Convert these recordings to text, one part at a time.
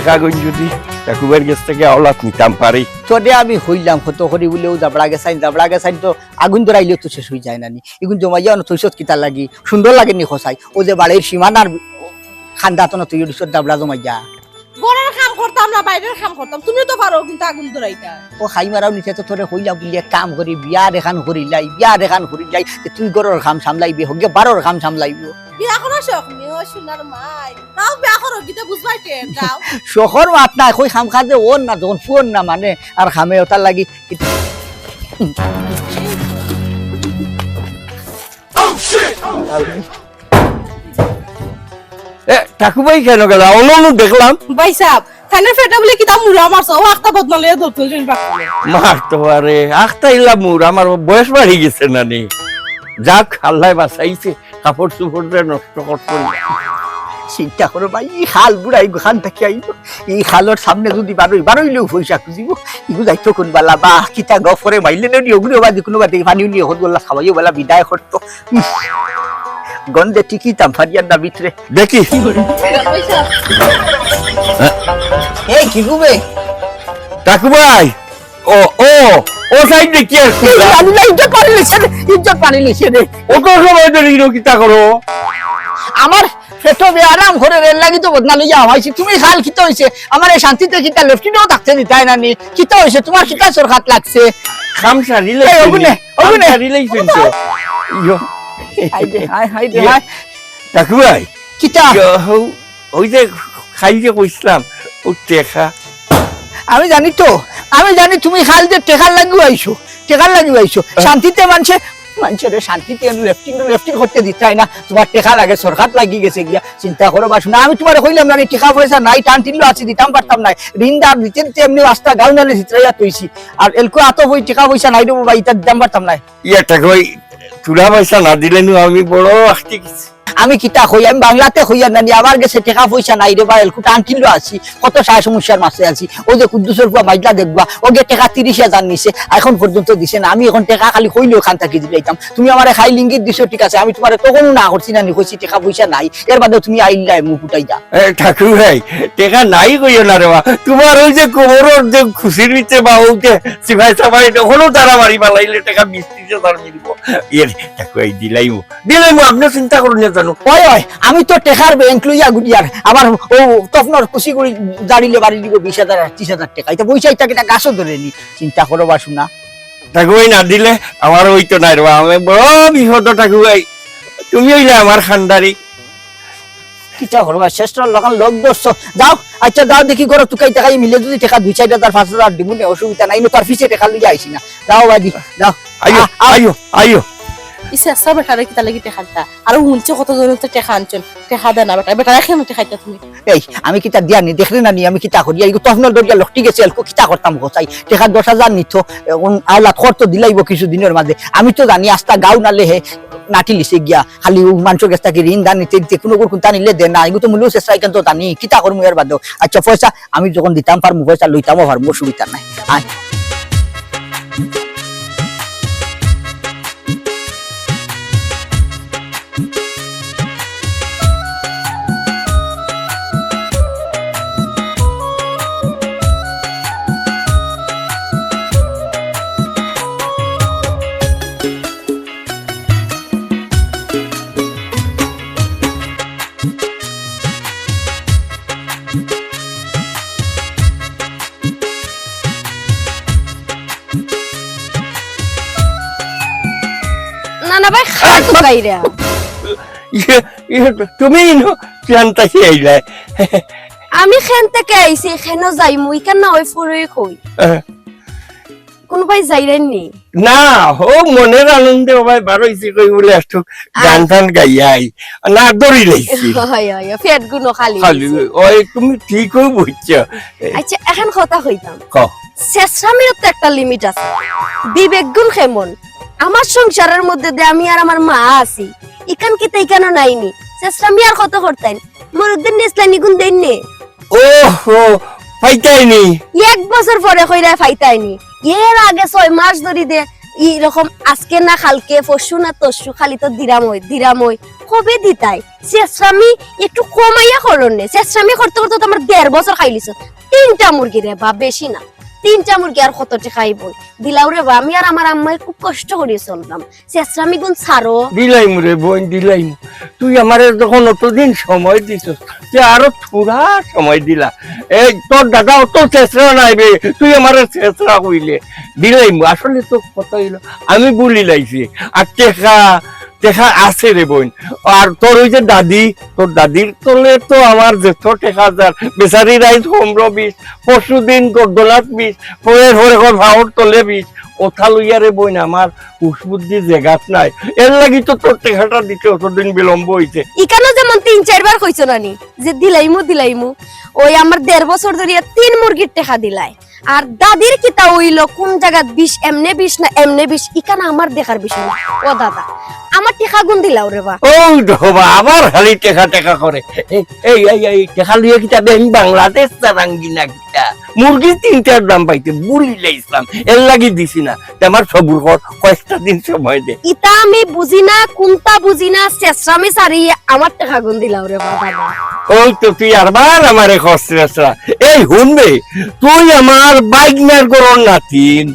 টেকা গই যদি টাকুবার কাছ থেকে আওলাত নিতাম পারি তোরে আমি হইলাম কত করি বলেও জাবড়া গেছাইন তো আগুন ধরাইলেও তো শেষ হয়ে যায় না নি এগুন জমাইয়া তৈছত কিতা লাগি সুন্দর লাগে নি খসাই ও যে বাড়ির সীমানার খান্দা তো তুই জাবড়া জমাইয়া বড়ের কাম করতাম না বাইরের কাম করতাম তুমি তো পারো কিন্তু আগুন ধরাইতা ও খাই মারাও নিচে তো তোরে হইলা বলিয়া কাম করি বিয়া দেখান করিলাই তুই গরর কাম সামলাইবি হগে বারোর কাম সামলাইব বিয়া করার শখ নি ও সোনার মাই তাও বিয়া করো গিতে বুঝবাই টেম যাও শহর মাত না কই খাম খাজে ওর না যখন ফুয়ন না মানে আর খামে ওটার লাগি ঠাকুমাই কেন গেল অন্য দেখলাম ভাই সাহেব খানের ফেটা বলে কি দাম মুরা মারছ ও আখতা বদনালে ধরতে জন্য বাকি মারতো আরে আখতা ইলা মুর আমার বয়স বাড়ি গেছে নানি যাক আল্লাহ বাঁচাইছে কাপড় চোপড় নষ্ট করতো চিন্তা করো ভাই এই খাল বুড়াই খান থেকে আইব এই খালের সামনে যদি বারোইলেও পয়সা খুঁজিব ইগু যাইতো কোন বালা বা কিতা গফরে মাইলে নিয়ে ওগুলো বাদি কোনো বাদি পানি নিয়ে হত বললা খাওয়াইও বেলা বিদায় করতো গন্ধে টিকিতাম ফারিয়ার না ভিতরে দেখি এই কি গুবে ঠাকুমাই ও ও ও সাইডে কি আছে ইজ্জত পানি লিখে রে ও তো সময় ধরে কিতা করো আমার পেটো বেআরাম করে রেল লাগি তো বদনা লইয়া হইছে তুমি খাল কিতা হইছে আমার এই শান্তিতে কিতা লেফটিনও থাকতে দিতাই না নি কিতা হইছে তোমার কিতা সরকার লাগছে খামসা রিলে ওগুনে রিলে শুনছো ইয়ো হাই ঠাকুমাই কিতা ওই যে খাইতে কইছিলাম ও টেকা আমি জানি তুমি খাল যে টেকার লাগি আইছো শান্তিতে মানুষের শান্তিতে লেফটিং করতে দিতাই না তোমার টেকা লাগে সরকার লাগি গেছে গিয়া চিন্তা করো বা শোনা আমি তোমার কইলাম না টেকা পয়সা নাই টান টিনলো আছে দিতাম পারতাম না ঋণদার দিতে এমনি রাস্তা গাঁও নালে ভিতরাইয়া তৈছি আর এলকো এত বই টেকা পয়সা নাই দেবো বা ইটা দিতাম পারতাম না ইয়া ঠাকুমাই চূড়া পয়সা না দিলে আমি বড় আসতে গেছি আমি কিতা হই আমি বাংলাতে হইয়া নানি আমার গেছে টাকা পয়সা নাই রে বা এলকু টান টিনলো আছি কত সায় সমস্যার মাঝে আছি ও যে কুদ্দুসের পুয়া মাইজলা দেখবা ওকে টাকা 30,000 নিছে এখন পর্যন্ত দিছে না আমি এখন টাকা খালি কইলেও খান থাকি দিলাইতাম তুমি আমারে খাই লিঙ্গিত দিছো ঠিক আছে আমি তোমারে তখনও না করছি না নি কইছি টাকা পয়সা নাই এর বাদে তুমি আইলাই মুখ উঠাই যা ঠাকুর ভাই টাকা নাই কইও না রে বা তোমার ওই যে কোমরের যে খুশির নিচে বা ওকে সিভাই সাভাই তখনও তারা বাড়ি বালাইলে টাকা 20,000 মিলবো এর ঠাকুর দিলাইমু আপনি চিন্তা করুন না জানো ওই আমি তো টেকার ব্যাংক লইয়া গুড়িয়ার আমার ও তপনর খুশি করে দাঁড়িলে বাড়ি দিব 20,000 আর 30,000 টাকা এটা পয়সাই টাকা গাছও ধরে নি চিন্তা করো বা শোনা ঠাকুর না দিলে আমার ওই তো নাই রে আমি বড় বিপদ ঠাকুর ভাই তুমি হইলে আমার খানদারি কিটা করবা শ্রেষ্ঠ লোক দোষ যাও আচ্ছা যাও দেখি করো তুকাই টাকাই মিলে যদি টাকা 2-4,000 5,000 দিব না অসুবিধা নাই তার পিছে টাকা লইয়া আইছি না যাও বাদি যাও আইও ইসে সব বেটারে কিতা লাগি টেখাটা আর হুনছে কত জন তো টেকা আনছেন টেকা দেনা বেটা রাখে মতে খাইতা তুমি এই আমি কিতা দিয়া নি দেখলে না নি আমি কিতা করি এই তখনল দরিয়া লক্টি গেছে এলকো কিতা করতাম গোছাই টাকা 10,000 নিত আলা খরচ দিলাইব কিছু দিনের মাঝে আমি তো জানি আস্তা গাও নালে হে নাটি লিসে গিয়া খালি মানুষের কাছ থেকে ঋণ দান নিতে কোনো কোনটা নিলে দে না এগুলো তো মূল্য চেষ্টা কিন্তু জানি কিতা করমু এর বাদেও আচ্ছা পয়সা আমি যখন দিতাম পারমু পয়সা লইতামও পারমু সুবিধা নাই আয় না ভাই খাতো গাইরা তুমি জানতা কি আইলা আমি খেন থেকে আইছি খেন যাই মুই কেন ওই ফুরই কই কোন ভাই যাইরেননি না ও মনের আনন্দে ভাই বারইছি কই বলে আসতো গান গান গাইয়াই না দড়ি লইছি হয় হয় ফেট গুনো খালি ওই তুমি ঠিক কই বুঝছো আচ্ছা এখন কথা কইতাম ক শেষরামের তো একটা লিমিট আছে বিবেক গুণ কেমন আমার সংসারের মধ্যে দিয়ে আমি আর আমার মা আছি ইকান কি তাই কেন নাইনি শেষরামি আর কত করতেন মরুদ্দিন ইসলামী গুণ দেননি ওহো ফাইতাইনি 1 বছর পরে কইরা ফাইতাইনি এর আগে 6 মাস ধরে দে এরকম আজকে না কালকে পরশু না তরশু খালি তো দিরাময় কবে দিতাই চেষ্টামি একটু কমাইয়া করন নে চেষ্টামি করতে করতে তো আমার 1.5 বছর খাইলিছ 3টা মুরগি রে বা বেশি না 3টা মুরগি আর কত টাকাই বই দিলাও রে বা আমি আর আমার আম্মাই খুব কষ্ট করে চললাম চেষ্টামি গুণ ছাড়ো দিলাইম রে বোন দিলাইম তুই আমারে যখন অতদিন সময় দিছস তুই আরো থোড়া সময় দিলা এই তোর দাদা অত চেষ্টা নাইবে তুই আমারে চেষ্টা কইলে দিলাইম আসলে তো কথা হইলো আমি বলি লাইছি আর টেকা আছে রে বোন আর তোর ওই যে দাদি তোর দাদির তোলে তো আমার যত টেকা যার বেচারি রাইজ 15-20 পরশু দিন গদলাত 20 পরে ভাওর তোলে 20 ওথা লইয়া রে বোন আমার উসবুদ্ধি জায়গাত নাই এর লাগি তো তোর টেকাটা দিতে অতদিন বিলম্ব হইছে ইকানো যেমন 3-4 বার কইছো নানি যে দিলাইমু ওই আমার 1.5 বছর ধরে 3 মুরগির টাকা দিলাই আর দাদির কিতা হইলো কোন জায়গা 20 এমনে 20 না এমনে 20 ইকানা আমার দেখার বিষয় না ও দাদা আমার টাকা গুণ দিলাও রে বা ওই দেখো আবার খালি টেকা করে এই টেকা লিয়ে কিতা দেন বাংলাদেশ তারাঙ্গি না কিতা মুরগি 3টার দাম পাইতে বুড়ি লাইছিলাম এর লাগি দিছি না আমার সবুর কয়েকটা দিন সময় দে ইতা আমি বুঝি না কোনটা বুঝি না চেষ্টামি সারি আমার টাকা গুণ দিলাও রে বা দাদা ওই তো তুই আরবার আমারে খসরা এই হুনবে তুই আমার বাইকনার করন নাতিন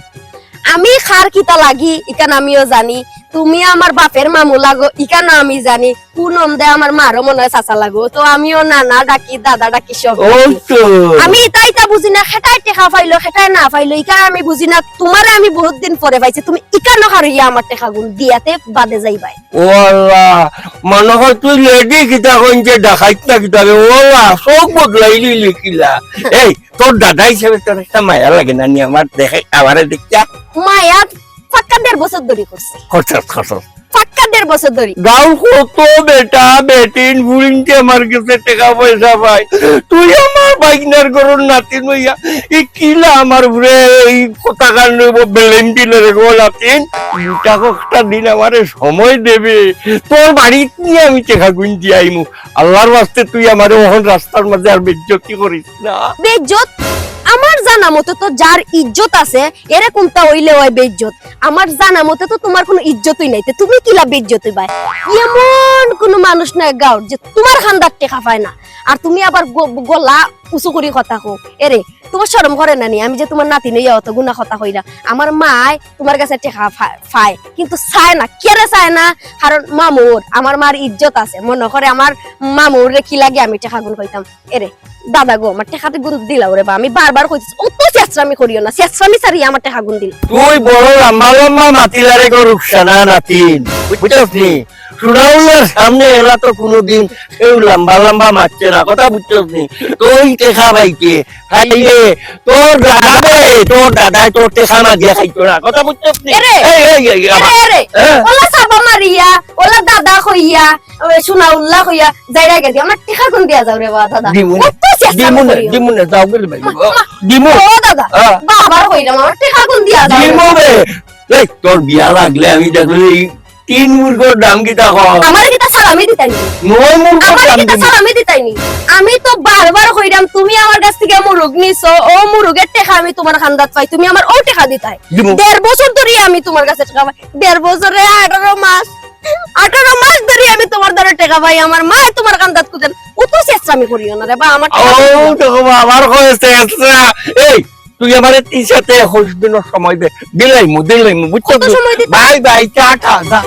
আমি খার কিতা লাগি ইকান আমিও জানি তুমি আমার বাপের মামু লাগো ইকান আমি জানি কোন দে আমার মারও মনে হয় চাচা লাগো তো আমিও নানা ডাকি দাদা ডাকি সব আমি ইতা বুঝি না হেটাই টেকা পাইলো হেটাই না পাইলো ইকান আমি বুঝি না তোমারে আমি বহুত দিন পরে পাইছি তুমি ইকানো হারিয়া আমার টেকা গুণ দিয়াতে বাদে যাইবাই ও আল্লাহ মনে হয় তুই লেডি কিতা কইছে ডাকাইত না কিতা রে ও আল্লাহ সব বদলাইলি লিখিলা এই তোর দাদা হিসেবে তোর একটা মায়া লাগে না নি আমার দেখে আমারে দেখা মায়া পাক্কা 1.5 বছর ধরে করছে খরচ পাক্কা 1.5 বছর ধরে গাঁও কত বেটা বেটিন বুড়িনকে আমার কাছে টাকা পয়সা পাই তুই আমার বাইকনার করুন নাতিন হইয়া এই কিলা আমার ঘুরে এই কথা কান বেলেন দিলে রে গো নাতিন একটা দিন আমার সময় দেবে তোর বাড়ি নিয়ে আমি টাকা গুনতে আইমু আল্লাহর ওয়াস্তে তুই আমার ওহন রাস্তার মাঝে আর বেজ্জতি করিস না বেজ্জত আমার জানা মতে তো যার ইজ্জত আছে এরে কোনটা হইলে হয় বেইজ্জত আমার জানা মতে তো তোমার কোনো ইজ্জতই নাই তুমি কিলা বেইজ্জত হইবাই এমন কোন মানুষ নাই গাঁও যে তোমার খানদার টেকা পায় না আর তুমি আবার গলা উঁচু করে কথা কও এরে তোমার শরম করে না নি আমি যে তোমার নাতি নইয়া অত গুনা কথা কইরা আমার মায় তোমার কাছে টেকা পায় কিন্তু চায় না কেরে চায় না কারণ মামুর আমার মার ইজ্জত আছে মনে করে আমার মামুর রে কি লাগে আমি টেকা গুণ কইতাম এরে দাদা গো আমার টেকাতে গুণ দিলাও রে বা আমি বারবার কইতেছি অত চেষ্টামি করিও না চেষ্টামি সারি আমার টেকা গুণ দিল তুই বড় লম্বা মাতিলারে গরুক সানা নাতিন বুঝছস নি সুনাউল্লার সামনে এরা তো কোনোদিন কেউ লম্বা মারছে না কথা বুঝছস নি তুই টেকা পাইকে খাইলে তোর দাদা তোর টেকা না দিয়ে খাইতো না কথা বুঝছস নি ওলা সাবা মারিয়া ওলা দাদা কইয়া সুনাউল্লাহ কইয়া যাইরা গেছি আমার টেকা গুণ দিয়া যাও রে বা দাদা দিমুনে যাও গেল ভাই দিমু ও দাদা বাবার কইরা আমার টেকা গুণ দিয়া যাও দিমু রে এই তোর বিয়া লাগলে আমি দেখলি 3 মুরগোর দাম কিটা হয় আমার কিটা সালামি দিতাইনি 9 মুরগোর আমার দাম কিটা সালামি দিতাইনি আমি তো বারবার কইরাম তুমি আমার কাছ থেকে মুরগ নিছো ও মুরগের টাকা আমি তোমার খান্দাত পাই তুমি আমার ও টাকা দিতাই 1.5 বছর ধরে আমি তোমার কাছে টাকা পাই 1.5 বছরে 18 মাস ধরে আমি তোমার দ্বারা টাকা পাই আমার মা তোমার কান্দাত কুদেন ও তো চেষ্টামি করিও না রে বা আমার ও দেখো আমার কইছে এই তুই আমারে তিসাতে দিনের সময় দে দিলাইমু বুঝছো বাই টাটা যা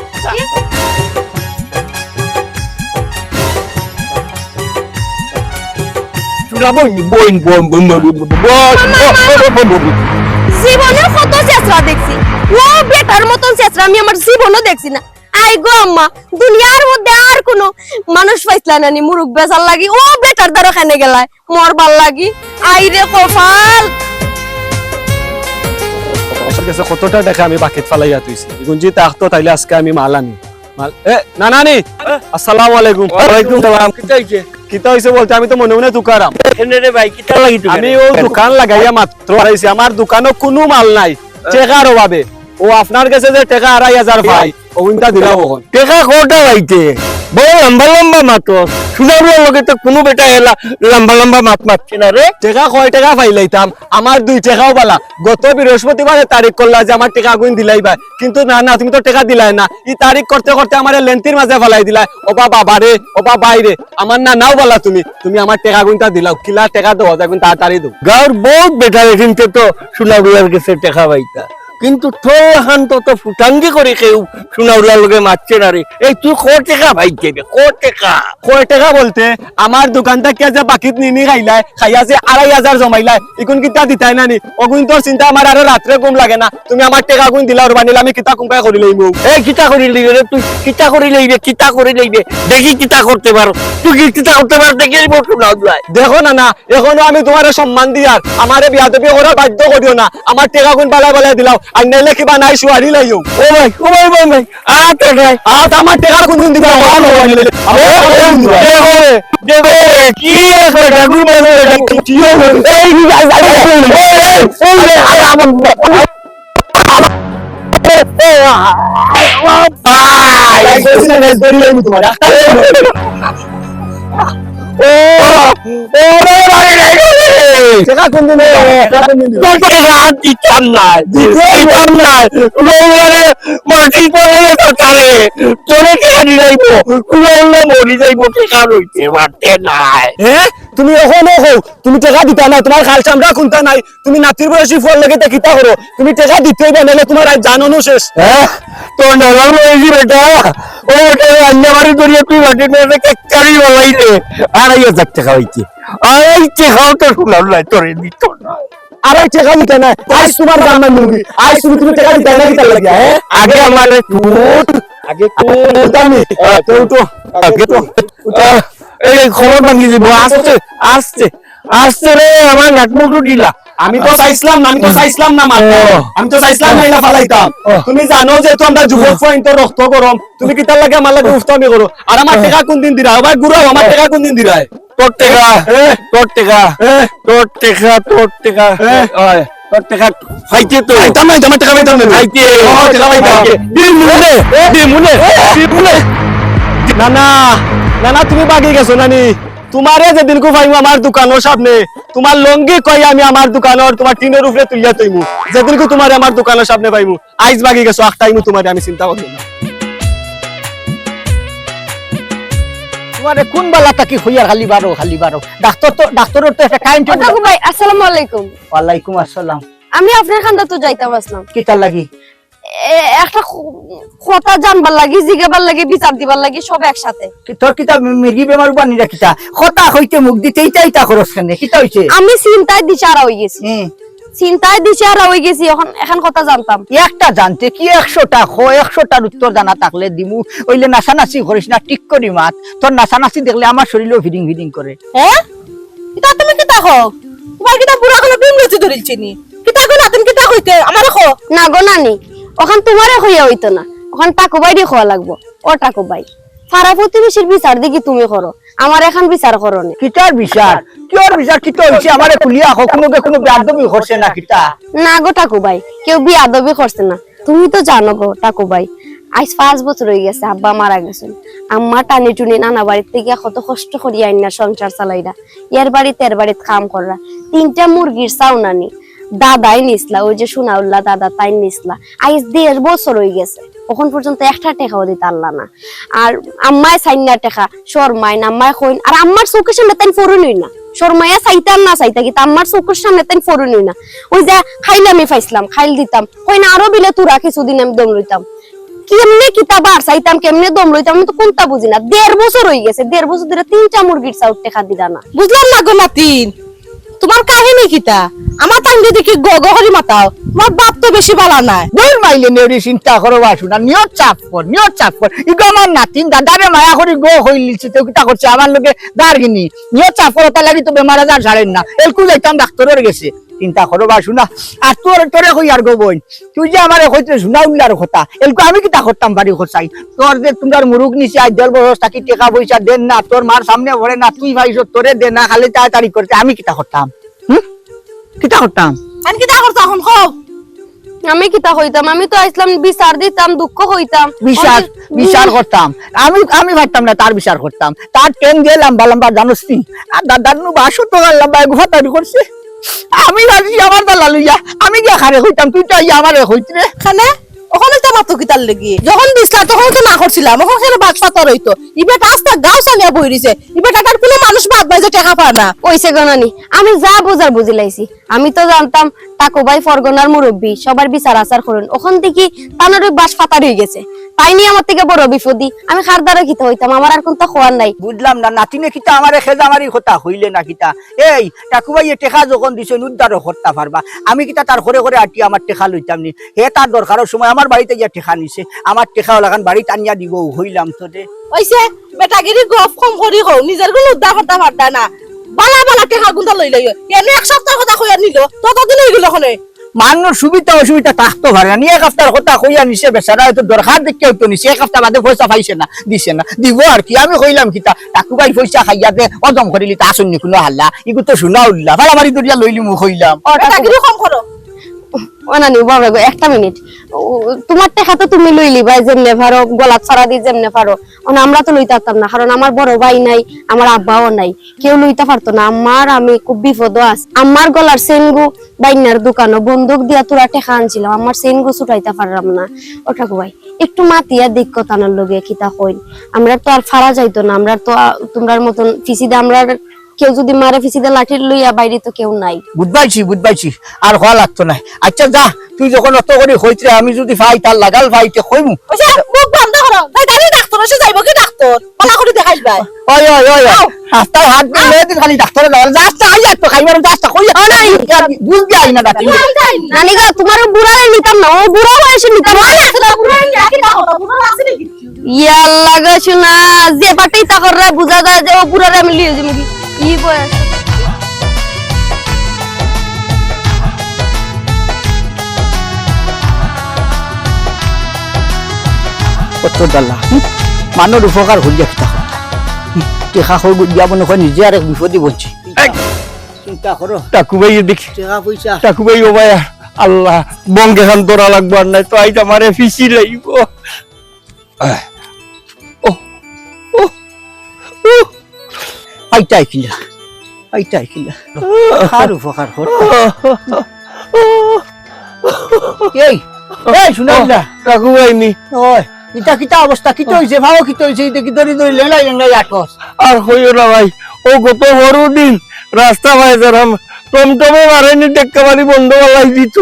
জীবনে কত চেষ্টা দেখছি ও বেটার মতন চেষ্টা আমি আমার জীবনও দেখছি না আই গো আম্মা দুনিয়ার মধ্যে আর কোন মানুষ পাইছলা না নি মুরুগ বেচার লাগি ও বেটার দ্বারা খানে গেলায় মরবার লাগি আই রে কপাল কতটা টাকা আমি বাকেট ফালাইয়া তুইছি গুঞ্জি তাকতো তাইলে আজকে আমি মাল আনি মাল না নানি আসসালামু আলাইকুম ওয়ালাইকুম সালাম কিতা হইছে বলতে আমি তো মনে মনে দোকারাম এনে রে ভাই কিটা লাগি তুই আমি ও দোকান লাগাইয়া মাত্র আইছি আমার দোকানে কোনো মাল নাই টাকার অভাবে ও আপনার কাছে যে টাকা 2,500 ভাই ওগুনটা দিলাম ওখন টেকা কোটা পাইতে বড় লম্বা লম্বা মাত সুনাউলার লগে তো কোনো বেটা এলা লম্বা লম্বা মাত মারছে না রে। টাকা কয় টাকা পাইলাইতাম আমার 2 টাকাও বালা গত বৃহস্পতিবারে তারিখ করলা যে আমার টাকা আগুন দিলাইবা কিন্তু না না তুমি তো টাকা দিলাই না এই তারিখ করতে করতে আমার লেন্থির মাঝে ফেলাই দিলাই ওবা বাবারে ওবা বাইরে আমার না নাও বলা তুমি আমার টাকা আগুনটা দিলাও কিলা টাকা দেওয়া যাবে তাড়াতাড়ি দাও। গাঁর বহুত বেটা কিন্তু তো সুনাউলার কাছে টেকা পাইতা কিন্তু তোর হান তো ফুটাঙ্গি করে কেউ সুনাউলার লগে মারছে না রে। এই তুই কো টাকা পাইতে কয় টাকা বলতে আমার দোকানটা কে যে বাকিত নিনি খাইলাই খাইয়া যে 2500 জমাইলাই ইগুন কিতা দিতাই না নি অগুন তোর চিন্তা আমার আর রাত্রে ঘুম লাগে না তুমি আমার টাকা গুণ দিলা আর বানিলা আমি কিতা কুম্পায় করি লইমু। এই কিতা করি লইবে রে তুই কিতা করি লইবে দেখি কিতা করতে পারো তুই কিতা করতে পারো দেখি সুনাউলাই। দেখো না এখনো আমি তোমার সম্মান দিয়ার আমারে বিয়া দেবী ওরা বাধ্য করিও না আমার টাকা গুণ বালাই দিলাও আর নাইলে কিবা নাই শুয়ারি লাইও। ও ভাই আমার টাকা গুণ দিবা দেবে কি তুমি এখনো হও তুমি টাকা দিতা না তোমার খাল চামড়া খুনতা নাই তুমি নাতির বয়সী ফল লেগে কিতা করো তুমি টাকা দিতেই বা নাইলে তোমার আজ জানো শেষ। তোর নাগাল রয়েছি বেটা ও ওটা রান্নাবাড়ি করিয়ে তুই মাটির মেয়ে কারি বলাইলে 2500 টাকা হইছে এই টাকাও তো সুনাউলাই তোরে দিত না। আর এই টাকা দিতে না আজ তোমার জানমান মুরগি আজ তুমি টাকা দিতে না কিতা লাগিয়া আগে আমারে টুট আগে তো আমি তো আগে তো এই খবর ভাঙি দিব আসছে রে আমার নাটমুটু দিলা। আমি তো চাইছিলাম না মারতে আমি তো চাইছিলাম না ফালাইতাম তুমি জানো যে তো আমরা যুবক পয়েন্ট রক্ত গরম তুমি কিতার লাগে আমার লাগে উফতামি করো আর আমার টাকা কোন দিন দিরা আবার গুড়াও আমার টাকা কোন দিন দিরা তোর টাকা ফাইতে তো আমার টাকা পাইতাম না ফাইতে টাকা পাইতাম না তুমি বাকি গেছো নানি তোমারে যেদিন কো পাইমু আমার দোকানের সামনে তোমার লঙ্গি কই আমি আমার দোকানের তোমার টিনের উপরে তুলিয়া তৈমু যেদিন কো তোমারে আমার দোকানের সামনে পাইমু আইজ বাকি গেছো একটাইমু তোমারে আমি চিন্তা করি না। তোমারে কোন বালা তাকি হইয়া খালি বারো ডাক্তারের তো একটা টাইম টেবিল। ওটাকু ভাই আসসালামু আলাইকুম। ওয়ালাইকুম আসসালাম। আমি আপনার খান্দা তো যাইতাম আসলাম কিতার লাগি একটা কথা জানবার লাগি জিগাবার লাগি বিচার দিবার লাগি সব একসাথে। তোর কিতা মেগি বেমার বানি রা কিতা কথা হইতে মুখ দিতেই চাইতা খরচ কেনে কিতা হইছে আমি চিন্তায় দিশারা হই গেছি এখন কথা জানতাম একটা জানতে কি 100টা 100টার উত্তর জানা থাকলে দিমু ওইলে নাচানাচি করিস না ঠিক করি মাত তোর নাচানাচি দেখলে আমার শরীরও ভিডিং করে। হ্যাঁ এটা তুমি কিতা কও তোমার কিতা পুরা কোন বিমলতি ধরিলছি নি কিতা কইলা তুমি কিতা কইতে আমারে কও না গো নানি ওখান তোমারে হইয়া হইতো না ওখান টাকু বাই দিয়ে খাওয়া লাগবো ও টাকু বাই ফারা প্রতিবেশীর বিচার দেখি তুমি করো আমার এখন বিচার করো না। কিতার বিচার কিতা হইছে আমারে কুলিয়া কোনো বেয়াদবি করছে না কিতা না গো টাকু ভাই কেউ বিয়াদবি করছে না তুমি তো জানো গো টাকু ভাই আজ 5 বছর হয়ে গেছে আব্বা মারা গেছেন আম্মা টানি টুনি নানা বাড়ির থেকে কত কষ্ট করি আইনা সংসার চালাইরা এর বাড়িতে কাম কররা 3টা মুরগির চাও নানি দাদাই নিসলা ওই যে সুনাউল্লাহ দাদা তাই নিসলা আজ 1.5 বছর হয়ে গেছে এখন পর্যন্ত একটা টাকাও দিতে আল্লাহ না আর আম্মায় সাইনা টাকা শর্মায় আম্মায় কইন আর আম্মার চোখের সামনে তাই ফরুনই না শর্মায়া চাইতাম না চাইতা কি আম্মার চোখের সামনে তাই ফরুনই না ওই যে খাইলামই পাইছিলাম খাইল দিতাম কই না আরো বিলে তুরা কিছুদিন আমি দম লইতাম কেমনে কিতাব আর চাইতাম কেমনে দম লইতাম আমি তো কোনটা বুঝি না 1.5 বছর হয়ে গেছে 1.5 বছর ধরে 3টা মুরগির চাউট টাকা দিলা না বুঝলাম না গো নাতিন তোমার কাহিনী কিতা আমার তাঙ্গে দেখি গগরি মাতাও তোমার বাপ তো বেশি বালা নাই দূর মাইলে নেউরি চিন্তা করো বাসুনা নিয়ত চাপ কর ইগো আমার নাতিন দাদারে মায়া করি গো হইলিছে তো কিতা করছে আমার লগে দারগিনি নিয়ত চাপ করো তার লাগি তো বেমার আজার ছাড়েন না এলকু যাইতাম ডাক্তারের গেছে চিন্তা করো বাসুনা আর তোরে কই আর গো বোন তুই যে আমারে কইতে সুনাউল্লার কথা এলকু আমি কিতা করতাম বাড়ি খসাই তোর যে তোমার মুরুগ নিছে আজ 1.5 বছর থাকি টাকা পয়সা দেন না তোর মার সামনে ভরে না তুই ভাইস তোরে দে না খালি তাড়াতাড়ি করতে আমি কিতা করতাম কিতা করতাম আমি কিতা করছ এখন কও আমি কিতা হইতাম, আমি তো আইসলাম বিচার দিতাম, দুঃখ হইতাম, বিচার করতাম। আমি ভাবতাম না তার বিচার করতাম। তার ট্রেন দিয়ে লম্বা লম্বা জানোস নি, আর দাদার নু 52 টাকা লম্বা গুফা তৈরি করছে। আমি ভাবছি আমার দালা লইয়া আমি গিয়া খারে হইতাম, তুই তো আমারে হইত রে খানে ওখানে তো মাত্র কিতার লেগে যখন দিছিলাম তখন তো না করছিলাম, ওখানে খেলে বাদ পাতর হইতো। ইবে রাস্তা গাও সালিয়া বই রইছে, ইবে টাকার কোনো মানুষ বাদ বাইজে টাকা পায় না। কইছে গনানি আমি যা বুঝার বুঝিলাইছি। আমি তো জানতাম টাকু ভাই ফরগনার মুরব্বী, সবার বিচার আচার করুন, ওখান থেকে তানোর বাস ফাতার হয়ে গেছে। তাই নিয়ে আমার থেকে বড় বিপদী, আমি খারদারে কিতা হইতাম, আমার আর কোনটা খোয়ার নাই। বুঝলাম না নাতিনে কিতা আমারে খেজামারি কথা হইলে না কিতা। এই টাকুবাই টেকা যখন দিছে উদ্ধারও করতে পারবা, আমি কিতা তার ঘরে ঘরে আটি আমার টেকা লইতাম নি। হে তার দরকারের সময় আমার বাড়িতে গিয়া টেকা নিছে, আমার টেকা লাগান বাড়িতে আনিয়া দিব হইলাম তো রে। ওইছে বেটাগিরি গফ কম করি হও, নিজের গুলো উদ্ধার করতে পারতা না। বালা বালা টাকা গুন্দা লই লই এনে এক সপ্তাহ কথা কইয়া নিল, ততদিন হই গেল ওখানে। মানুষ সুবিধা অসুবিধা থাকতো পারে না, এক হপ্তার কথা কইয়া নিছে বেচারা, হয়তো দরকার দেখে হইতো নিছে, এক হপ্তাহ বাদে পয়সা পাইছে না, দিছে না, দিব আর কি। আমি কইলাম কিতা টাকুবাই পয়সা খাইয়াতে অদম করিলি তা আসুন কোনো হাল্লা, ইগু তো শোনা উল্লা ফাড়ামারি দরিয়া লইলি মুখ হইলাম। বেটাগিরি কম করো। অনানি বাবা গো একটা মিনিট, তোমার টাকা তো তুমি লইলি ভাই যেমনে পারো, গলা ছাড়া দিয়ে যেমনে পারো। আমরা তো লইতে পারতাম না, কারণ আমার বড় ভাই নাই, আমার আব্বাও নাই, কেউ লইতে পারতো না। আমি খুব বিপদ আছি। আমার গলার চেনগু বাইনার দোকানও বন্দুক দিয়া তোরা টাকা আনছিলাম, আমার চেনগু ছুটাইতে পারলাম না। ওটা ভাই একটু মাতিয়া দিক কথানোর লগে কিতা কইন, আমরা তো আর ফাড়া যাইতো না, আমরা তো তোমরার মতন ফিসিদে আমরা কেউ যদি মারে ফিসিদে লাঠি লইয়া বাইরে তো কেউ নাই। বুঝবাইছি আর হওয়া লাগতো না। আচ্ছা যা, তুই যখন অত করে হইতে আমি যদি ভাই তার লাগাল ভাই তে কইমু। ওইছে মুখ বন্ধ করো, তাই গাড়ি ডাক্তার এসে যাইব কি ডাক্তার পালা করে দেখাইবা। ওই রাস্তার হাত দিয়ে দিন খালি ডাক্তারে লাগাল রাস্তা আই তো খাইবার রাস্তা কই নাই বুঝবি আই না ডাক্তার। নানি গো তোমার বুড়ারে নিতাম না, ও বুড়া বয়সে নিতাম। ইয়াল্লা গো শোনা, যে পাটেই তা করে বুঝা যায় যে ও বুড়ারে আমি লিয়ে যাবো কি বয়স। কত ডালা মানুষ উপকার হইয়া কিতা টেকা হয়ে গুজিয়া মনে হয় নিজে আর এক বিপদে বলছি। চিন্তা করো টাকুবাই দেখি, টাকা পয়সা টাকুবাই ও ভাই আল্লাহ বঙ্গে খান তোরা লাগবো আর নাই তো আইতা মারে ফিসি লাইব। আইটাই কিলা আর উপকার কর। এই শুনাইলা টাকুবাই নি ওই ইটা কিতা অবস্থা কিতা হইছে ভাও কিতা হইছে ইটা কি দরি দরি লেলাই এঙ্গাই আটস আর হইও না ভাই, ও গত বড় দিন রাস্তা ভাই যারাম টমটমে মারেনি টেক্কা মারি বন্ধ ভালাই দিত।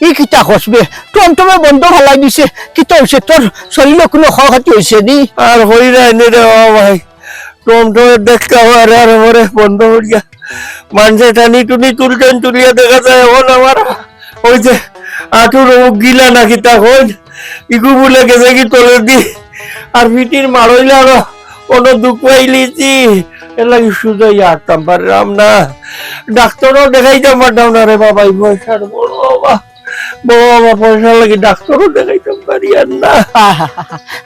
ই কিতা হসবে টমটমে বন্ধ ভালাই দিছে, কিতা হইছে তোর শরীরে কোনো ক্ষতি হইছে নি? আর হই রাইনি রে ও ভাই, টমটমে টেক্কা মারে আর মরে বন্ধ হইয়া মানুষে টানি টুনি তুলতেন, তুলিয়া দেখা যায় এখন আমার ওই যে আঠুর গিলা নাকি তখন ইগু বলে গেছে কি তোলে দি আর ফিটির মারইলে আরো কোনো দুঃখ পাইলিছি এর লাগে সুজাই আটতাম পারলাম না, ডাক্তারও দেখাইতাম পারতাম না রে বাবা। পয়সার বড় বাবা বাবা পয়সা লাগে ডাক্তারও দেখাইতাম পারি আর না।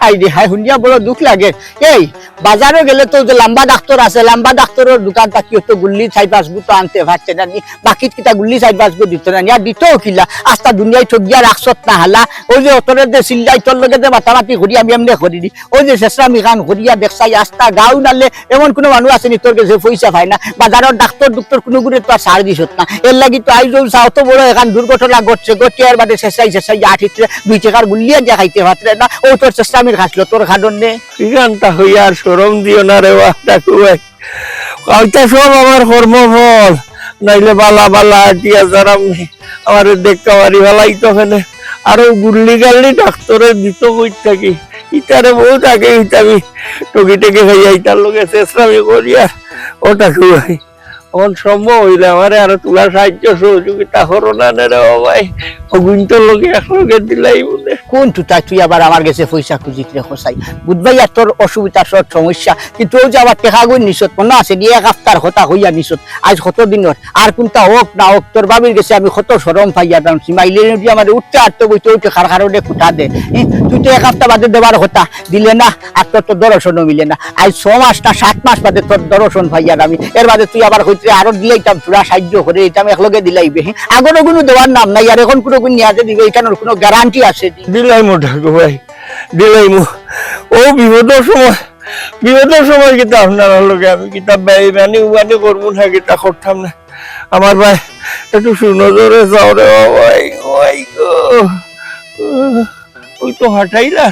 হাই রে হাই শুনিয়া বড় দুঃখ লাগে। এই বাজারে গেলে তো যে লম্বা ডাক্তার আছে, লম্বা ডাক্তারের দোকান থাকি তো গুল্লি 4-5 গুতো আনতে পারছে না নি, বাকি কিটা গুল্লি 4-5 গু দিত না আর দিত কিলা আস্তা দুনিয়ায় ঠগিয়া রাখছত না হালা। ওই যে অতরের যে চিল্লাই তোর লগে যে মাতামাতি ঘুরি আমি এমনি করি দি, ওই যে চেষ্টা মিখান ঘুরিয়া দেখছাই আস্তা গাও নালে এমন কোনো মানুষ আছে নি তোর কাছে পয়সা পায় না। বাজারের ডাক্তার কোনো গুণে তো আর সার দিছত না, এর লাগি তো আই যাও চাও তো বড় এখান দুর্ঘটনা ঘটছে, গটিয়ার বাদে চেষ্টাই আঠিতে 2 টাকার গুল্লিয়া যা খাইতে পারছে না। ও তোর চেষ্টা আমি খাসলো তোর খাদন নে এখানটা হইয়া আর সরম দিও না রে ডাকুবাই, কালটা সব আমার কর্মফল নাইলে বালা বালা আটিয়া যারাম আমার দেখা বাড়ি ভালাই তখনে আরো গুল্লি গাল্লি ডাক্তারের দিত কই থাকি ইটারে বহুত আগে আমি টকি টেকে খাইয়া ইটার লোকে চেষ্টামি করি আর ও ডাকুবাই এখন সম্ভব হইলে আমারে আরো তোলা সাহায্য সহযোগিতা করো না রে ভাই, অগুন্তর লোকে একলগে দিলাই বলে কোন তুই তুই আবার আমার কাছে পয়সা খুঁজিত রে খসাই বুঝবাই আর তোর অসুবিধা সব সমস্যা কিন্তু ও যে আবার টেকা গুণ নিছত মনে আছে দিয়ে এক হপ্তার কথা হইয়া নিছত আজ কত দিনের আর কোনটা হোক না হোক তোর বাবির গেছে আমি কত সরম পাইয়া দামছি মাইলে দিয়ে আমার উঠতে আটতে বইতে উঠে খার খারণে খুঁটা দে তুই তো এক হপ্তাহ বাদে দেবার কথা দিলে না আর তোর তো দর্শনও মিলে না আজ 6 মাস না 7 মাস বাদে তোর দর্শন পাইয়া আমি এর বাদে তুই আবার হইতে আরো দিলাইতাম তোরা সাহায্য করে দিতাম একলগে দিলাইবে আগরও কোনো দেওয়ার নাম নাই আর এখন কোনো নিয়ে দিবে এখানের কোনো গ্যারান্টি আছে দিলাইমু ঠাকুর ভাই দিলাইমু ও বিপদের সময় কিন্তু আপনার লোকে আমি কিতাব বেইমানি উবানি করবো না কিতা করতাম না আমার ভাই একটু সুনজরে যাও রে ভাই ওই গো ওই তো হাঁটাইলা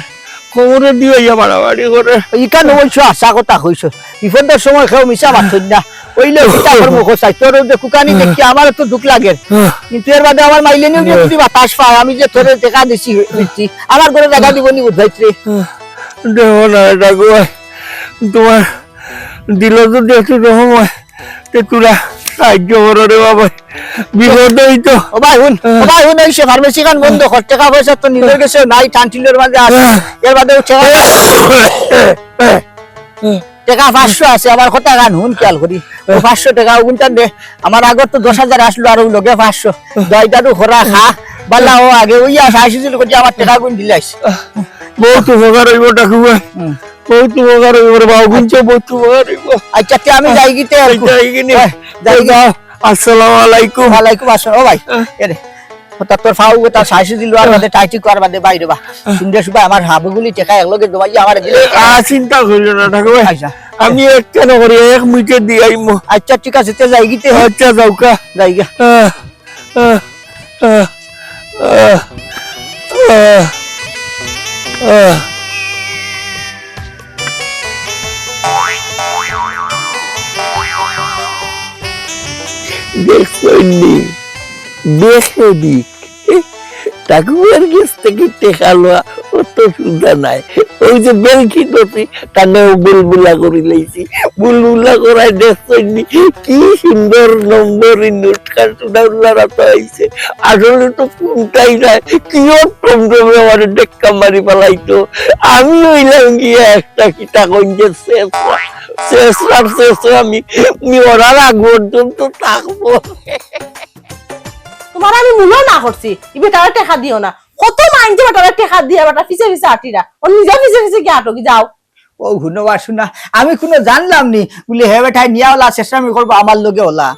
কোমরে দিয়ে মারামারি করে ইকান বলছো আশা কথা কইছো বিপদের সময় কেউ মিশা মারছই না ওইলে চিন্তা করবো কোথায় তোর যে কুকানি দেখি আমার তো দুঃখ লাগে কিন্তু এর বাদে আমার মাইলে নিয়ে যদি বাতাস পায় আমি যে তোর দেখা দিছি আমার ঘরে দেখা দিব নি বুঝাইছে দেহ না ডাকু ভাই তোমার দিল যদি একটু রকম হয় তোরা সাহায্য করো রে বাবা বিপদ হইতো ও ভাই হুন এই সে ফার্মেসি খান বন্ধ কর টাকা পয়সা তো নিজের কাছে নাই টানটিলের মাঝে আছে এর বাদে টাকা 500 আছে আমার কথা গান হুন খেয়াল করি 500 টাকা উনটা দে আমার আগর তো 10,000 আসলো আর লগে 500 দইটারও খরা খা বালা ও আগে ওই আসিছিল কই আমার টাকা গুণ দিলাইস বহুত উপকার হইব ডাকু ভাই বহুত উপকার হইব রে বাবু গুনছে বহুত উপকার হইব আচ্ছা তে আমি যাই গিতে আর যাই যাও আসসালামু আলাইকুম ওয়ালাইকুম আসসালাম ও ভাই এরে ওটা তোর ফাউ ওটা সাইসে দিল আর বাদে টাইটি কর বাদে বাইরে বা সুন্দর সুবা আমার হাবগুলি টাকা একলগে দবাই আমার দিলে চিন্তা করিও না ঠাকুর ভাই আচ্ছা আমি এক কেন করি এক মিনিটে দিয়ে আইমু আচ্ছা ঠিক আছে তে যাই গিতে আচ্ছা যাও কা যাই গা দেখে দিক ঠাকুরের কাছ থেকে টেকা লওয়া অত সুবিধা নাই ওই যে বেলকি দতি কানেও বুলবুলা করে লাইছি বুলবুলা করাই দেখছি কি সুন্দর নম্বরই নোট কার্টুনার তো হয়েছে আসলে তো কোনটাই নাই কিও টমটমে আমার ডেক্কা মারি পালাইতো আমি হইলাম গিয়ে একটা কিটা কঞ্জে শেষ আমি ওরার আগ পর্যন্ত থাকবো তোমার আমি মূল্য না করছি ইবে তারা টাকা দিও না কত মাইন্ডে বাটারা টাকা দিয়ে বাটা পিছে পিছে আটিরা ও নিজে পিছে কি আটকি যাও ও হুনবা শুনা আমি কোনো জানলাম নি বলে হে বেটাই নিয়াওলা চেষ্টা আমি করবো আমার লগে ওলা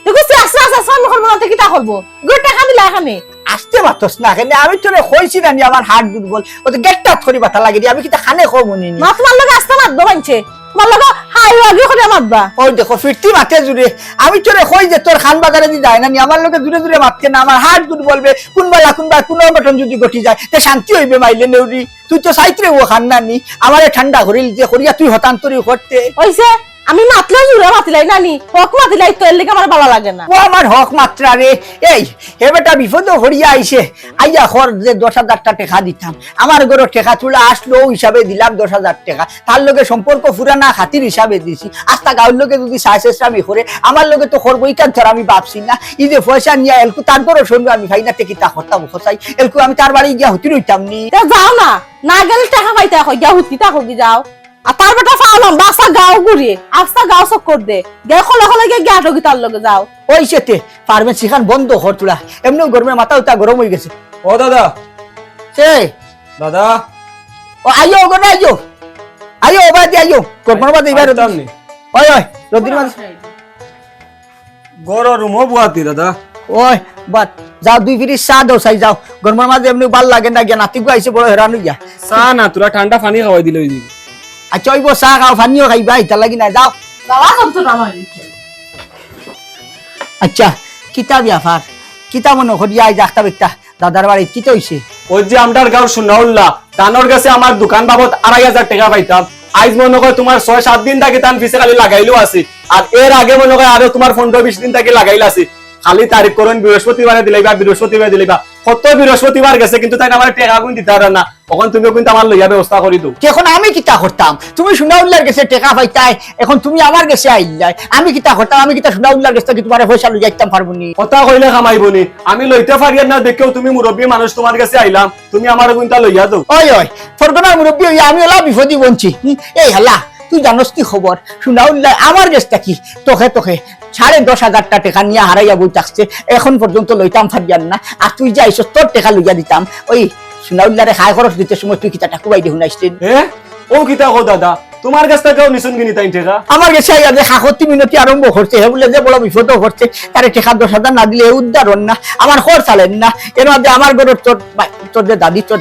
দেখো আস্তে আস্তে আমি করবো না কি তা করবো গুড টাকা দিলা এখানে আসতে পারতস না কেন আমি তোরে কইছি না আমার হাত দুর্বল ও তো গেটটা থরি বাতা লাগি আমি কি তা খানে কম নি না তোমার লগে আসতে না দো বানছে তোমার লগে হাই আগে করে মারবা ওই দেখো ফিরতি মাঠে জুড়ে আমি তোরে কই যে তোর খান বাজারে দি যায় না নি আমার লগে জুড়ে জুড়ে মারতে না আমার হাত দুর্বল বলবে কোনবেলা কোন মটন যদি গটি যায় তে শান্তি হইবে মাইলে নেউরি তুই তো সাইত্রে ও খান না নি আমারে ঠান্ডা করিল যে করিয়া তুই হতান্তরি করতে হইছে আমি মাতলে জুড়ে মাতিলাই নানি হক মাতিলাই তো এর লেগে আমার ভালো লাগে না ও আমার হক মাত্রা রে এই হে বেটা বিপদ হরিয়া আইছে আইয়া খর যে 10,000 টাকা দিতাম আমার ঘরে টাকা তুলা আসলো হিসাবে দিলাম 10,000 টাকা তার লগে সম্পর্ক পুরানা খাতির হিসাবে দিছি আস্তা গাঁর লোকে যদি সাইসেসরামি করে আমার লগে তো করবো ইকান ধর আমি ভাবছি না এই যে পয়সা নিয়ে এলকু তারপরও শুনবো আমি ভাই না টেকিতা করতাম খসাই এলকু আমি তার বাড়ি গিয়া হতি রইতাম নি যাও না না গেলে টাকা পাইতে হয় গিয়া হুতি তা হবি যাও আর তার বেটা ফাওলাম বাসা গাও ঘুরিয়ে আস্তা গাও চক্কর দে গে খলে খলে গিয়া আটকি তার লগে যাও ওই সেতে ফার্মেসি খান বন্ধ কর তুলা এমনি গরমের মাথা উঠা গরম হয়ে গেছে ও দাদা সে দাদা ও আইও গো না আইও বাদি আইও গরমের মাথা এবার ওই রদির মাঝে গরো রুমও বুয়াতি দাদা ওই বাত যাও দুই ফিরি চা দাও চাই যাও গরমের মাঝে এমনি ভাল লাগে না গিয়া নাতি গো আইছে বড় হেরান হইয়া চা না তোরা ঠান্ডা পানি খাওয়াই দিল ওই দিকে আচ্ছা ওই চা খাও পানিও খাইবা ইতা লাগি না যাও বাবা কত আমার আচ্ছা কিতা ব্যাপার কিতা মনে করিয়া আই যাক্তা বেটা দাদার বাড়ি কিতা হইছে ওই যে আমটার গাঁও সুনাউল্লাহ তানোর কাছে আমার দোকান বাবদ 2,500 টাকা পাইতাম আজ মনে করে তোমার 6-7 দিন থাকি তান ফিসে খালি লাগাইলো আছে আর এর আগে মনে করে আরো তোমার 15-20 দিন থাকি লাগাইল আছে খালি তারিখ করুন বৃহস্পতিবারে দিলাইবা কত বৃহস্পতিবার গেছে কিন্তু তাই আমার টাকা গুণ দিতে পারে না, তখন তুমি কিন্তু আমার লইয়া ব্যবস্থা করি তো। এখন আমি কিতা করতাম? তুমি সুনাউল্লার গেছে টেকা পাইতাই, এখন তুমি আমার গেছে আইলাই, আমি কিতা করতাম? আমি কিতা সুনাউল্লার গেছে কি তোমার পয়সা লই যাইতাম পারবো নি? কথা কইলে খামাইবনি, আমি লইতে পারি না দেখেও তুমি মুরব্বী মানুষ, তোমার কাছে আইলাম, তুমি আমার গুণটা লইয়া দাও। ওই ওই ফরগনার মুরব্বী হইয়া আমি ওলা বিপদি বঞ্চি। এই হালা তুই জানোস কি খবর? সুনাউল্লাহ আমার গেছটা কি তোকে 10,500 টাকা নিয়ে হারাইয়া বই থাকছে, এখন পর্যন্ত লইতাম ফারিয়ান না, আর তুই যাইছ তোর টাকা লইয়া দিতাম। ওই সুনাউল্লাহরে খায় খরচ দিতে সময় তুই কিতা টাকা বাইরে শুনাইছিস? ও কিতা কো দাদা, তোমার কাছ থেকেও নিছুন কিনি তাই টাকা? আমার গেছে আইয়া যে খাকতি মিনতি আরম্ভ করছে, হে বলে যে বড় বিপদ করছে, তারে টাকা 10,000 না দিলে উদ্ধারণ না, আমার খরচ চালেন না। এর মধ্যে আমার ঘরের তোর যে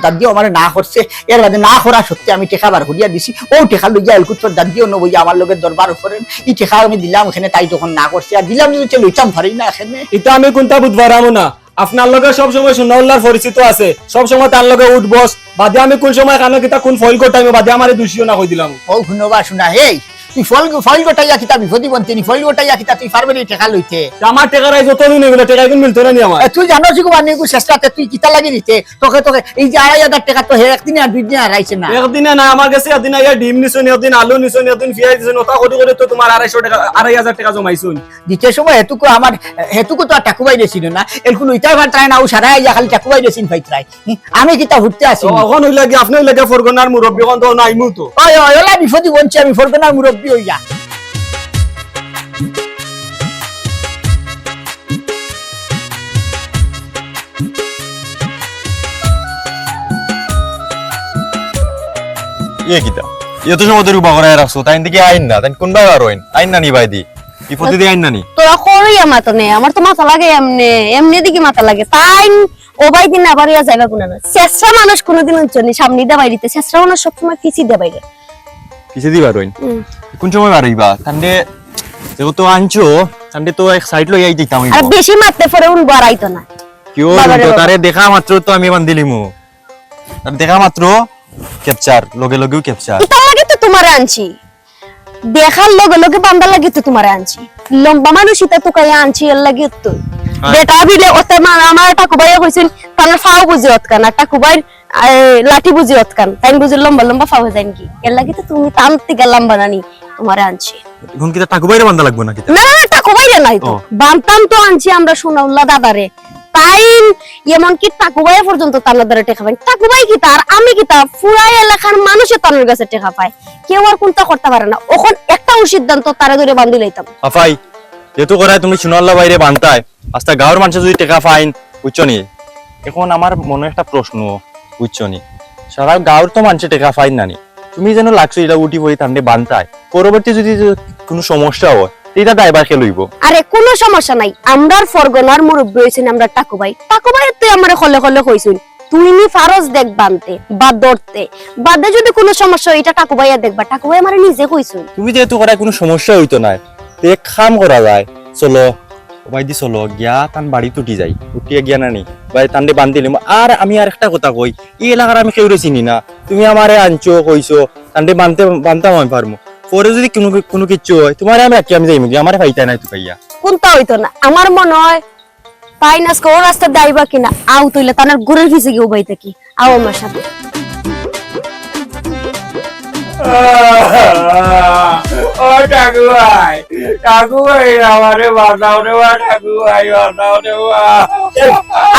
দাদিও আমার না করছে, এর মধ্যে না করা সত্যি আমি টাকা বার করিয়া দিছি, ও টাকা লইয়া এলকু তোর দাদিও নবইয়া আমার লোকের দরবার করেন, এই টাকা আমি দিলাম এখানে, তাই তখন না করছে, আর দিলাম যদি লইতাম পারি না এখানে। এটা আমি কোনটা বুঝবার আমো না, আপনার লগে সবসময় সুনাউল্লাহর পরিচিত আছে, সবসময় তার লগে উঠবস, বাদে আমি কোন সময় কানো কিতা কোন ফয়েল করতাম বাদে আমারে দোষীও না কই দিলাম। ও ধন্যবাদ শোনা, হেই তুই ফল গোটাইয়া কিতা বিপদি বন্তিনি, ফল গোটাইয়া কিতা তুই পারবি টাকা লইতে? আমার টাকারাই যতদিন এগুলো টাকা কিন্তু মিলতো না নি আমার। তুই জানো কি মানে চেষ্টাতে তুই কিতা লাগি দিতে, তোকে এই যে 2,500 টাকা তো হে একদিনে আর 2 দিন হারাইছে না। একদিনে না, আমার কাছে একদিন আইয়া ডিম নিছুন, একদিন আলু নিছুন, একদিন পেঁয়াজ দিছুন, ওটা কত করে তো তোমার 2,500 টাকা জমাইছুন। দিতে সময় হেতুকু তো আর টাকু বাই দিছিল না, এরকম লইতে পারতাই না, ও সারা আইয়া খালি টাকু বাই দিছিল ভাইতরাই। আমি কিতা ঘুরতে আসি এখন হইলে কি আপনি হইলে ফরগনার মুরব্বী কোন তো নাইমু তো। ওই ওলা বিপদি বলছি আমি ফরগনার মুরব্বী হইয়া। ইয়ে কিতা এত সময় ধরে উবা করে রাখছো, তাই দিকে আইন না, তাই কোন ভাই আর আইন না নি ভাই দি কি প্রতিদি আইন না নি? তোরা করিয়া মাতো নে, আমার তো মাথা লাগে এমনি এমনি দিকে মাথা লাগে, তাই ও বাই দিন আবার ইয়া যাইবা কোন না। চেষ্টা মানুষ কোনোদিন উচ্চনি সামনে দে বাইরিতে, চেষ্টা মানুষ সবসময় পিছি দে বাইরে। কিসে দি বারইন? কোন সময় বারইবা? তান্ডে যেহেতু আনছো তান্ডে তো এক সাইড লই আই দিতাম। আর বেশি মারতে পরে উন বাড়াইতো না। কিও তো তারে দেখা মাত্র তো আমি বান্দিলিমু, তার দেখা মাত্র ক্যাপচার লগে লগেও ক্যাপচার। এটা লাগে তো তোমারে আনছি, দেখার লগে লগে বান্দা লাগে তো তোমারে আনছি, লম্বা মানুষ এটা তো কাই আনছি এর লাগে তো। বেটা বিলে ওতে আমার টাকু ভাইয়া কইছেন তার ফাও বুঝি অতকান, আর টাকু ভাই লাঠি বুঝি অতকান, তাই বুঝি লম্বা লম্বা ফাও যায় কি, এর লাগে তো তুমি টানতে গেলাম বানানি তোমারে আনছি। এখন কি টাকু বাইরে বান্দা লাগবে নাকি? না টাকু ভাইয়া নাই তো, বানতাম তো আনছি আমরা সুনাউল্লাহ দাদারে, তাই এমন কি টাকু ভাইয়া পর্যন্ত তার দ্বারা টেকা পাই। টাকু ভাই কি তার আমি কি তা পুরাই এলাকার মানুষের তার কাছে টেকা পায়, কেউ আর কোনটা করতে পারে না। ওখন একটা সিদ্ধান্ত তারা ধরে বান্ধি লইতাম। আফাই যেহেতু করায় তুমি সুনাল্লাহ বাইরে বানতায়, আস্তা গাঁৱৰ মানুষ যদি টেকা ফাইন বুঝছো নি? এখন আমার মনে একটা প্রশ্ন বুঝছো নি, সারা গাঁৱৰ তো মানুষের টেকা ফাইন নানি, তুমি যেন লাগছো এটা উঠি পড়ি তান্ডে বানতায়, পরবর্তী যদি কোনো সমস্যা হয় এটা ড্রাইভার কে লইব? আরে কোনো সমস্যা নাই, আমরার ফরগনার মুরব্বী হইছেন আমরা টাকু ভাই তুই আমারে খলে খলে কইছুন তুই নি ফারজ দেখ বানতে বা ধরতে, বাদে যদি কোনো সমস্যা হয় এটা টাকু ভাইয়া দেখবা, টাকু ভাই আমারে নিজে কইছুন। তুমি যেহেতু করায় কোনো সমস্যা হইতো না, তো এক কাম করা যায়, চলো ভাই দি চলো গিয়া তান বাড়ি টুটি যাই, উঠিয়ে গিয়া নানি ভাই তান্ডে বান্ধিলিম। আর আমি আর একটা কথা কই, এই এলাকার আমি কেউ চিনি না, তুমি আমারে আনছো কইছো তান্ডে বানতাম আমি পারবো, পরে যদি কোনো কিচ্ছু হয় তোমার আমি রাখি আমি যাইমি, আমার ফাইতাই নাই তো ভাইয়া। কোনটা হইতো না আমার মনে হয় পাই না ও রাস্তা দাইবা কিনা আউ তুইলে তানার গুরের পিছে গিয়ে উবাই থাকি, আও আমার সাথে। ও টাকু ভাই আমারে বাঁচাও রে বা, টাকু ভাই বাঁচাও রে বা।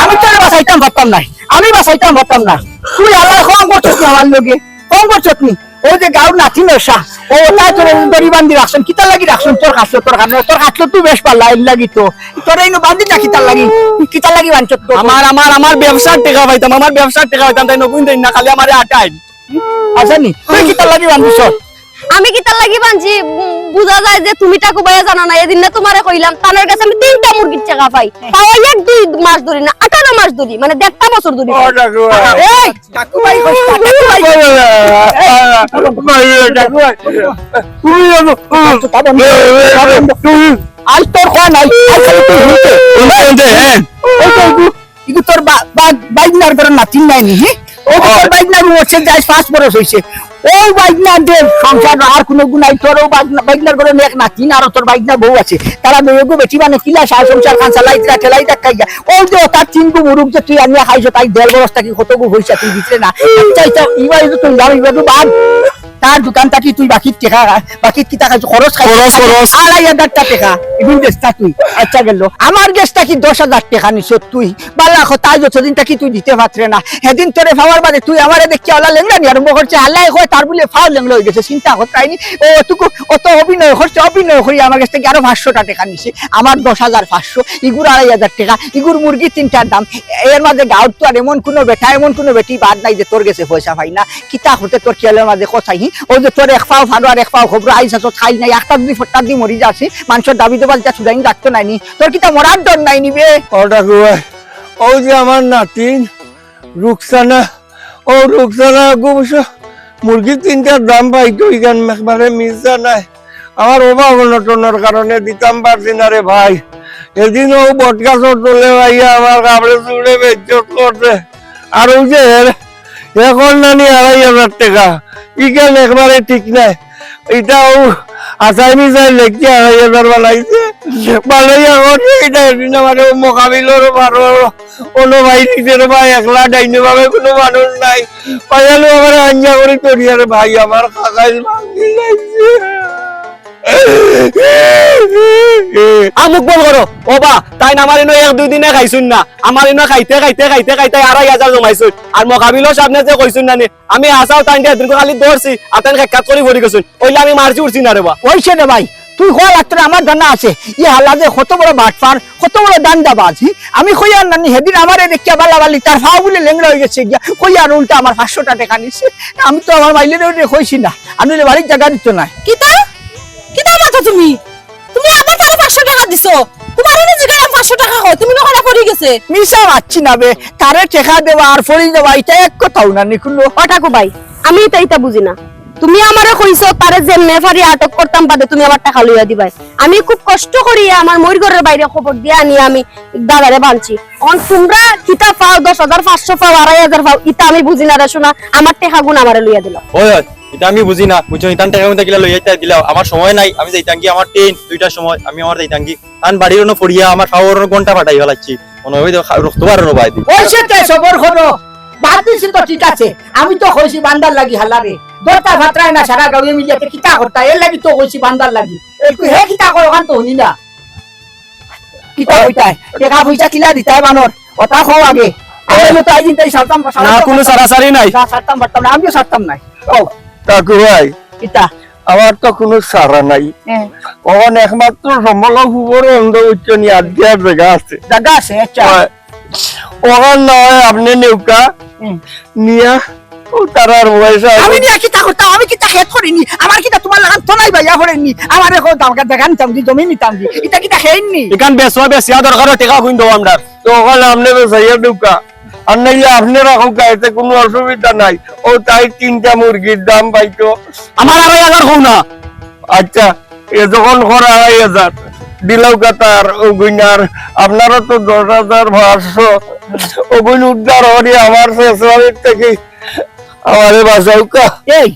আমি তোর বাসাইতাম ভাবতাম নাই, আমি বাসাইতাম ভাবতাম না, তুই আল্লাহ কম করছিস আমার লোকে, কম করছিস নি। ও যে গাঁর নাতি নশা ও তাই তোর দড়ি বান্ধি রাখছেন, কিতা লাগি রাখছেন তোর কাছে, তোর তুই বেশ পারলা এর লাগি তো তোর এই বান্ধি না কিতা লাগি বাঞ্চ আমার ব্যবসার টাকা পাইতাম, আমার ব্যবসার টাকা পাইতাম, তাই নকুন দেন না খালি আমারে আটাই আসানি তুই কিতা লাগি বান্ধিস? আমি কি তার লাগি বানছি, বুঝা যায় যে তুমি টাকু ভাইয়া জানা না, এদিন না তোমারে কইলাম তানের কাছে আমি 3টা মুরগির টাকা পাই, তাও 1-2 মাস ধরি না 18 মাস ধরি, মানে 1.5 বছর ধরি। ও টাকু ভাই, এই টাকু ভাই আজ তোর কোয়া নাই, তোর বাইনার করে নাতি নাই নি, ও বাইকনা বসে যাই 5 বছর হইছে ও বাইকনা দে সংসার আর কোনো গুনাই তোর ও বাইকনার করে এক না তিন আর তোর বাইকনা বউ আছে তারা মেয়েগো বেটি মানে কিলা সার সংসার খান চালাইতা ঠেলাইতা খাইয়া ও যে তার তিন গো মুরুক যে তুই আনিয়া খাইছো তাই দেড় বরসটা কি কত গো হইছে তুই দিছরে না চাইতা ইবাই তো তুই যাবি বাবু বাদ তার দোকান থাকি তুই বাকি টাকা বাকি কি টাকা খরচ খাই খরচ 2,500 টাকা ইগুন দেস্তা তুই আচ্ছা গেল আমার গেস্টটা কি 10,000 টাকা নিছ তুই বালা কথা যতদিন থাকি তুই দিতে পারছ না সেদিন তোরে ফাওয়ার বাদে তুই আমারে দেখি আলা লেংলা নি আরম্ভ করছে আল্লাহ কয় তার বলে ফাও লেংলা হয়ে গেছে চিন্তা করতাইনি ও তুকু অত অভিনয় করছে অভিনয় করি আমার কাছ থেকে আরো 500 টাকা নিছে আমার 10,500 ইগুর 2,500 টাকা ইগুর মুরগি তিনটার দাম এর মাঝে গাঁত তো আর এমন কোনো বেটা এমন কোনো বেটি বাদ নাই যে তোর গেছে পয়সা পাই না কিতা হতে তোর খেয়ালের মাঝে কথাই ও যে তোর এক পাও ভালো আর এক পাও খবর আইসা তো খাই নাই একটা দুই ফটা দিয়ে মরি যাচ্ছি মানুষের দাবি দেবা যা চুদাইন রাখতো নাইনি তোর কিতা মরার ডর নাই নিবে ওটা গুয়াই ও যে আমার নাতিন রুকসানা ও রুকসানা অবশ্য মুরগি তিনটার দাম পাইতো ইখান একবারে মিশা নাই আমার অভাব অনটনের কারণে দিতাম পারছি না রে ভাই এদিন ও বটগাছর তোলে ভাইয়া আমার কাপড়ে চুড়ে বেজ্জত করছে আর ও যে এখন নানি 2,500 টাকা ইখান একবারে ঠিক নাই এটাও আসাই মিসাই লেখছে 2,500 বানাইছে ভালোই এখন এটা এদিন আমার মোকাবিলর পারো কোনো ভাই নিজের ভাই একলা ডাইনে ভাবে কোনো মানুষ নাই পাইয়ালো আমার আঞ্জা করে তরিয়ার ভাই আমার কাকাই ভাঙি লাগছে আমুক বল করো ও বা তাই না আমার এনে 1-2 দিনে খাইছুন না আমার এনে খাইতে 2,500 জমাইছুন আর মোকাবিলো সামনে যে কইছুন না আমি আসাও তাই দিয়ে দীর্ঘ খালি দৌড়ছি আর তাই কাট করে ভরি গেছুন ওইলে আমি মারছি উঠছি না রে বা ওইছে রে ভাই তুই কল একটা আমার জানা আছে ই হালা যে কত বড় বাটপার কত বড় দান্দাবাজ আমি কইয়ার নানি সেদিন আমারে দেখিয়া বালাবালি তার ফাও বলে লেংড়া হয়ে গেছে গিয়া কইয়ার উল্টা আমার 500 টাকা নিছে আমি তো আমার মাইলের কইছি না আমি বাড়ির জায়গা দিত না কিতা কিতা মাথা তুমি তুমি আবার তার 500 টাকা দিছো তোমার এনে জিগায় 500 টাকা হয় তুমি নকলা পড়ি গেছে মিশা মাচ্ছি না বে তারে টেকা দেবা আর ফড়ি দেবা এটা এক কথাও না নিকুলো ওটাকো ভাই আমি এটা বুঝি না তুমি আমারে কইছো তারে যে নেফারি আটক করতাম বাদে তুমি আমার টাকা লইয়া দিবাই আমি খুব কষ্ট করি আমার মইর ঘরের বাইরে খবর দিয়ে আনি আমি দাদারে বানছি অন তোমরা কিতা পাও 10,500 পাও 2,500 পাও ইতা আমি বুঝি না রে শোনা আমার টাকা গুণ আমারে লইয়া দিল ওই এটা আমি বুঝি না বুঝছো ইতান টাকা মধ্যে গিলা লইয়া দিলাও আমার সময় নাই আমি যাইতাম কি আমার ট্রেন 2টার সময় আমি আমার যাইতাম কি তান বাড়ির ওনো ফড়িয়া আমার পাওয়ার ঘন্টা পাঠাই ফেলাচ্ছি মনে হয় রক্ত বার না ভাই ওইছে তে সবর করো বাদ দিছি তো ঠিক আছে আমি তো কইছি বান্দার লাগি হালারে দরটা ভাতরায় না সারা গাঁয়ে মিলিয়ে কিতা করতা এর লাগি তো কইছি বান্দার লাগি একটু হে কিতা করো কান তো হনি না কিতা কইতাই টাকা পয়সা কিলা দিতাই বানর ওটা খাও আগে আমি তো আইদিন তাই সারতাম না কোনো সারাসারি নাই সারতাম পারতাম না আমিও সারতাম নাই ও কাকু ভাই কিতা আমার তো কোনো সারা নাই ওখান একমাত্র সম্বল হুবর অন্ধ উচ্চ নিয়ে আজকের জায়গা আছে জায়গা আছে আচ্ছা ওখান নয় আপনি নেউকা নিয়া ও তারার পয়সা আমি নিয়া কিতা করতাম আমি কিতা খেত করিনি আমার কিতা তোমার লাগান তো নাই ভাইয়া করেননি আমার এখন দামকা জায়গা নিতাম দি জমি নিতাম দি এটা কিতা খেয়েননি এখান বেশিয়া দরকার টাকা কইন দাও আমরা তো ওখানে আপনি বেসাইয়া নেউকা আর নাইলে আপনি রাখুন এতে কোনো অসুবিধা নাই ও তাই 3টা মুরগির দাম পাইতো আমার 2,500 কও না আচ্ছা এ যখন করা 2,500 দিলাও কাতার ওগুইনার আপনারও তো 10,500 ওগুন উদ্ধার হরি আমার শেষবারের থেকে আমারে বাঁচাউকা এই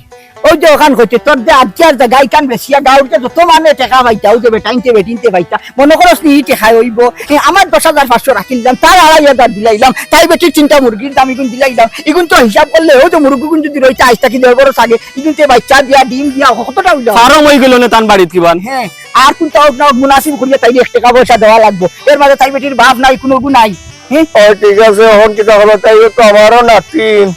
ওই যে ওখান কইতে তোর যে আজকের জায়গায় কান বেশিয়া গাউতে যত মানে টাকা পাইতা ওই যে বেটাইনতে বেটিনতে পাইতা মনে করস নি টাকা হইব আমার 10,500 রাখিলাম তার 2,500 দিলাইলাম তাই বেটি 3টা মুরগির দাম ইগুন দিলাইলাম ইগুন তো হিসাব করলে ওই যে মুরগি গুন যদি রইতা আইতা কি দেব বড় সাগে ইগুনতে বাচ্চা দিয়া ডিম দিয়া কতটা হইলো ফারম হই গেল না তান বাড়িত কিবান হ্যাঁ আর কোনটা না মুনাসিব করিয়া তাই 1 টাকা পয়সা দেওয়া লাগবে এর মাঝে তাই বেটির বাপ নাই কোনো গু নাই ঠিক আছে অঙ্কিতা হলো তাই তো আমারও নাতিন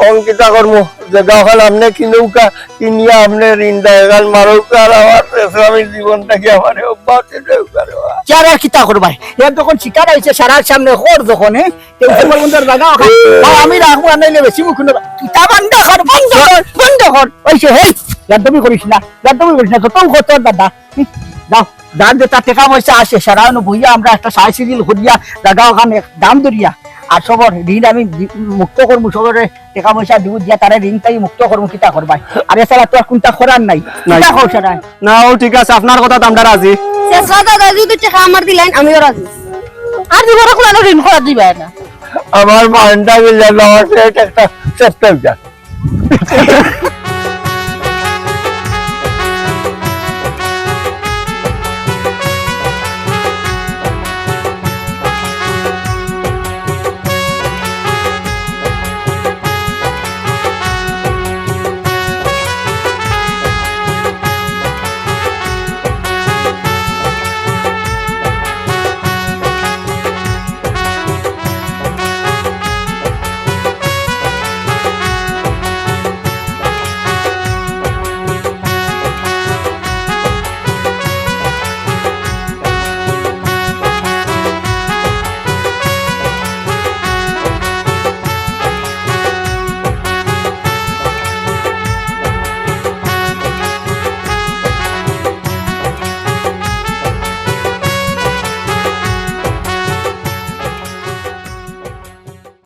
অঙ্কিতা কর্ম জায়গা ওখানে আপনি কিনুকা কিনিয়া আপনি ঋণ দেগাল মারুকা আর আমার ইসলামী জীবনটাকে আমার অব্যাহত দেউকা চার আর কিতা করবাই এর যখন শিকার আইছে সারার সামনে হর যখন কেউ তোমার বন্ধুর জায়গা ওখানে আমি রাখবো আনাইলে বেশি মুখ কিতা বন্ধ কর ওইছে হেই একদমই করিস না তো কত দাদা দাও দান যে তার টাকা পয়সা আসে সারানো বইয়া আমরা একটা সাইসিল করিয়া জায়গা ওখানে দাম ধরিয়া আর সবর ঋণ আমি মুক্ত করবো সবরে টাকা পয়সা দিব দিয়া তারা ঋণ তাই মুক্ত করবো কিতা করবাই আর এছাড়া তো আর কোনটা করার নাই কিতা করছে না ও ঠিক আছে আপনার কথা তো আমরা রাজি শেষরা দাদা যদি টাকা আমার দিলেন আমিও রাজি আর দিবরা কোন ঋণ করা দিবে না আমার মানটা গেলে একটা সপ্তাহ